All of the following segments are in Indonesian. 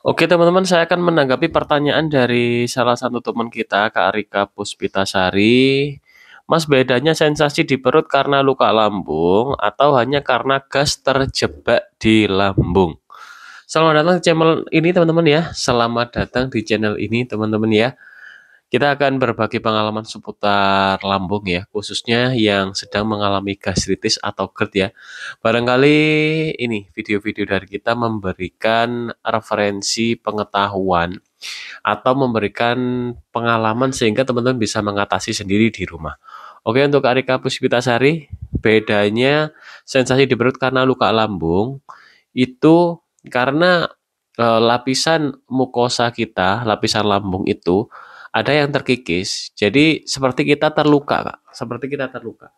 Oke teman-teman, saya akan menanggapi pertanyaan dari salah satu teman kita, Kak Rika Puspitasari. Mas, bedanya sensasi di perut karena luka lambung atau hanya karena gas terjebak di lambung? Selamat datang di channel ini teman-teman ya. Selamat datang di channel ini teman-teman ya. Kita akan berbagi pengalaman seputar lambung ya, khususnya yang sedang mengalami gastritis atau GERD ya. Barangkali ini video-video dari kita memberikan referensi pengetahuan atau memberikan pengalaman sehingga teman-teman bisa mengatasi sendiri di rumah. Oke, untuk Arika Puspitasari, bedanya sensasi di perut karena luka lambung itu karena lapisan mukosa kita, lapisan lambung itu ada yang terkikis. Jadi seperti kita terluka, Kak. Seperti kita terluka.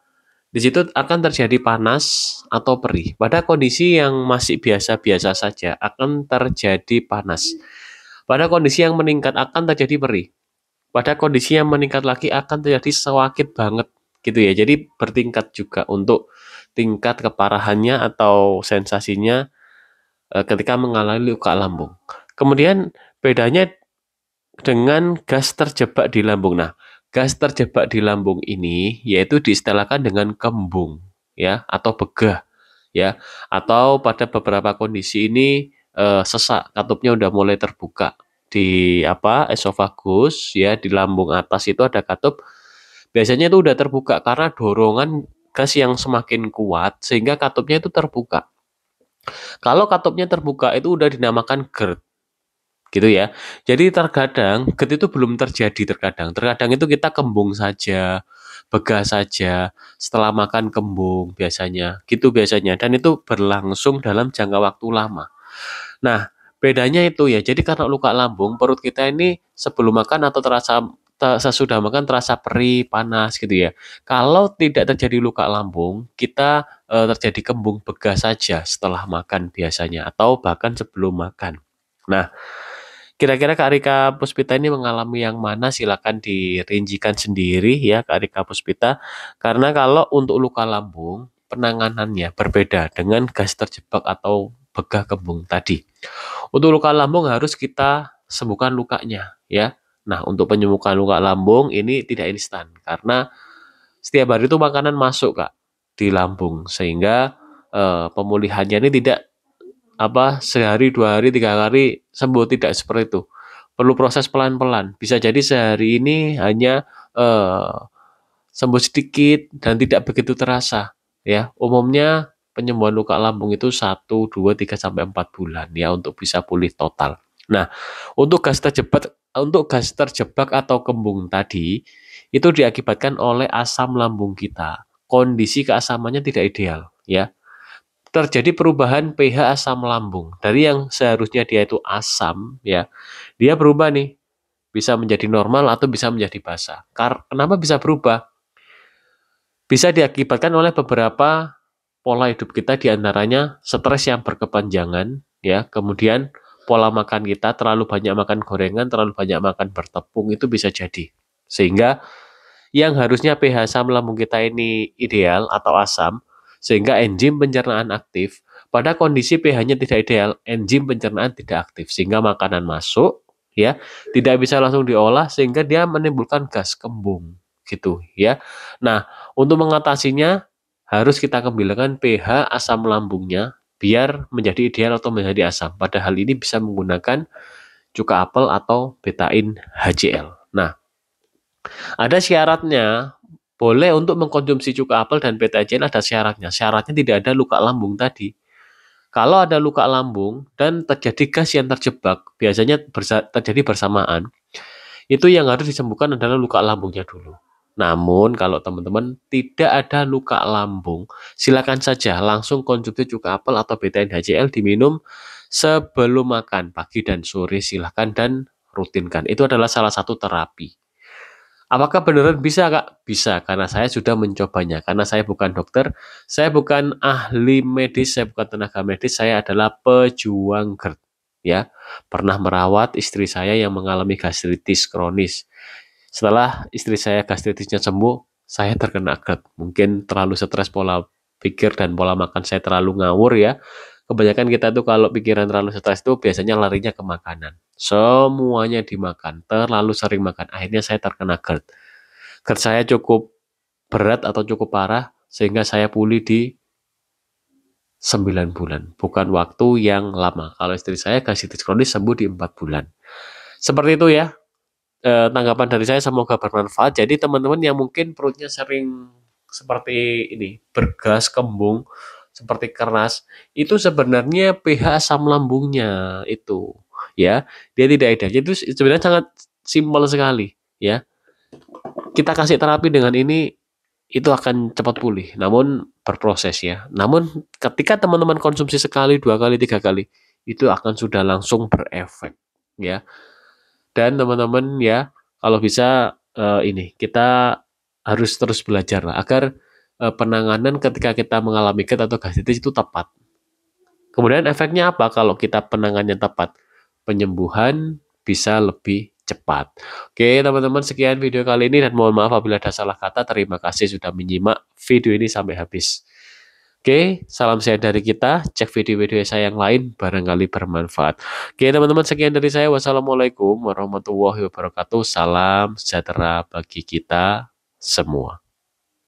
Di situ akan terjadi panas atau perih. Pada kondisi yang masih biasa-biasa saja akan terjadi panas. Pada kondisi yang meningkat akan terjadi perih. Pada kondisi yang meningkat lagi akan terjadi sakit banget gitu ya. Jadi bertingkat juga untuk tingkat keparahannya atau sensasinya ketika mengalami luka lambung. Kemudian bedanya dengan gas terjebak di lambung. Nah, gas terjebak di lambung ini yaitu diistilahkan dengan kembung ya atau begah ya atau pada beberapa kondisi ini sesak katupnya udah mulai terbuka di esofagus ya di lambung atas itu ada katup biasanya itu udah terbuka karena dorongan gas yang semakin kuat sehingga katupnya itu terbuka. Kalau katupnya terbuka itu udah dinamakan GERD gitu ya. Jadi terkadang GERD itu belum terjadi terkadang. Terkadang itu kita kembung saja, begah saja, setelah makan kembung biasanya. Gitu biasanya dan itu berlangsung dalam jangka waktu lama. Nah, bedanya itu ya. Jadi karena luka lambung, perut kita ini sebelum makan atau sesudah makan terasa perih, panas gitu ya. Kalau tidak terjadi luka lambung, kita terjadi kembung begah saja setelah makan biasanya atau bahkan sebelum makan. Nah, kira-kira Kak Rika Puspita ini mengalami yang mana? Silakan dirincikan sendiri ya Kak Rika Puspita. Karena kalau untuk luka lambung, penanganannya berbeda dengan gas terjebak atau begah kembung tadi. Untuk luka lambung harus kita sembuhkan lukanya ya. Nah, untuk penyembuhan luka lambung ini tidak instan karena setiap hari itu makanan masuk Kak di lambung sehingga pemulihannya ini tidak sehari, 2 hari, 3 hari sembuh tidak seperti itu. Perlu proses pelan-pelan. Bisa jadi sehari ini hanya eh, sembuh sedikit dan tidak begitu terasa. Ya, umumnya penyembuhan luka lambung itu 1, 2, 3 sampai 4 bulan ya untuk bisa pulih total. Nah, untuk gas terjebak atau kembung tadi itu diakibatkan oleh asam lambung kita. Kondisi keasamannya tidak ideal ya terjadi perubahan pH asam lambung. Dari yang seharusnya dia itu asam, ya, dia berubah nih, bisa menjadi normal atau bisa menjadi basa. Kenapa bisa berubah? Bisa diakibatkan oleh beberapa pola hidup kita, diantaranya stres yang berkepanjangan, ya, kemudian pola makan kita terlalu banyak makan gorengan, terlalu banyak makan bertepung itu bisa jadi. Sehingga yang harusnya pH asam lambung kita ini ideal atau asam, sehingga enzim pencernaan aktif. Pada kondisi pH-nya tidak ideal, enzim pencernaan tidak aktif, sehingga makanan masuk, ya, tidak bisa langsung diolah, sehingga dia menimbulkan gas kembung, gitu, ya. Nah, untuk mengatasinya harus kita kembalikan pH asam lambungnya biar menjadi ideal atau menjadi asam. Padahal ini bisa menggunakan cuka apel atau betain HCl. Nah, ada syaratnya, boleh untuk mengkonsumsi cuka apel dan beta-HCl ada syaratnya. Syaratnya tidak ada luka lambung tadi. Kalau ada luka lambung dan terjadi gas yang terjebak, biasanya terjadi bersamaan, itu yang harus disembuhkan adalah luka lambungnya dulu. Namun kalau teman-teman tidak ada luka lambung, silakan saja langsung konsumsi cuka apel atau betain HCl diminum sebelum makan pagi dan sore silakan dan rutinkan. Itu adalah salah satu terapi. Apakah beneran bisa, Kak? Bisa, karena saya sudah mencobanya. Karena saya bukan dokter, saya bukan ahli medis, saya bukan tenaga medis, saya adalah pejuang GERD. Ya, pernah merawat istri saya yang mengalami gastritis kronis. Setelah istri saya gastritisnya sembuh, saya terkena GERD. Mungkin terlalu stres pola pikir dan pola makan saya terlalu ngawur ya. Kebanyakan kita tuh kalau pikiran terlalu stres tuh biasanya larinya ke makanan. Semuanya dimakan, terlalu sering makan. Akhirnya saya terkena GERD. GERD saya cukup berat atau cukup parah sehingga saya pulih di 9 bulan. Bukan waktu yang lama. Kalau istri saya gastritis kronis sembuh di 4 bulan. Seperti itu ya. Tanggapan dari saya semoga bermanfaat. Jadi teman-teman yang mungkin perutnya sering seperti ini, bergas, kembung, seperti keras, itu sebenarnya pH asam lambungnya itu, ya. Dia tidak ideal. Itu sebenarnya sangat simpel sekali, ya. Kita kasih terapi dengan ini itu akan cepat pulih, namun berproses ya. Namun ketika teman-teman konsumsi sekali, 2 kali, 3 kali, itu akan sudah langsung berefek, ya. Dan teman-teman ya, kalau bisa ini kita harus terus belajar lah agar penanganan ketika kita mengalami GERD atau gastritis itu tepat. Kemudian efeknya apa kalau kita penanganannya tepat? Penyembuhan bisa lebih cepat. Oke, teman-teman, sekian video kali ini dan mohon maaf apabila ada salah kata. Terima kasih sudah menyimak video ini sampai habis. Oke, salam sehat dari kita. Cek video-video saya yang lain, barangkali bermanfaat. Oke, teman-teman, sekian dari saya. Wassalamualaikum warahmatullahi wabarakatuh. Salam sejahtera bagi kita semua.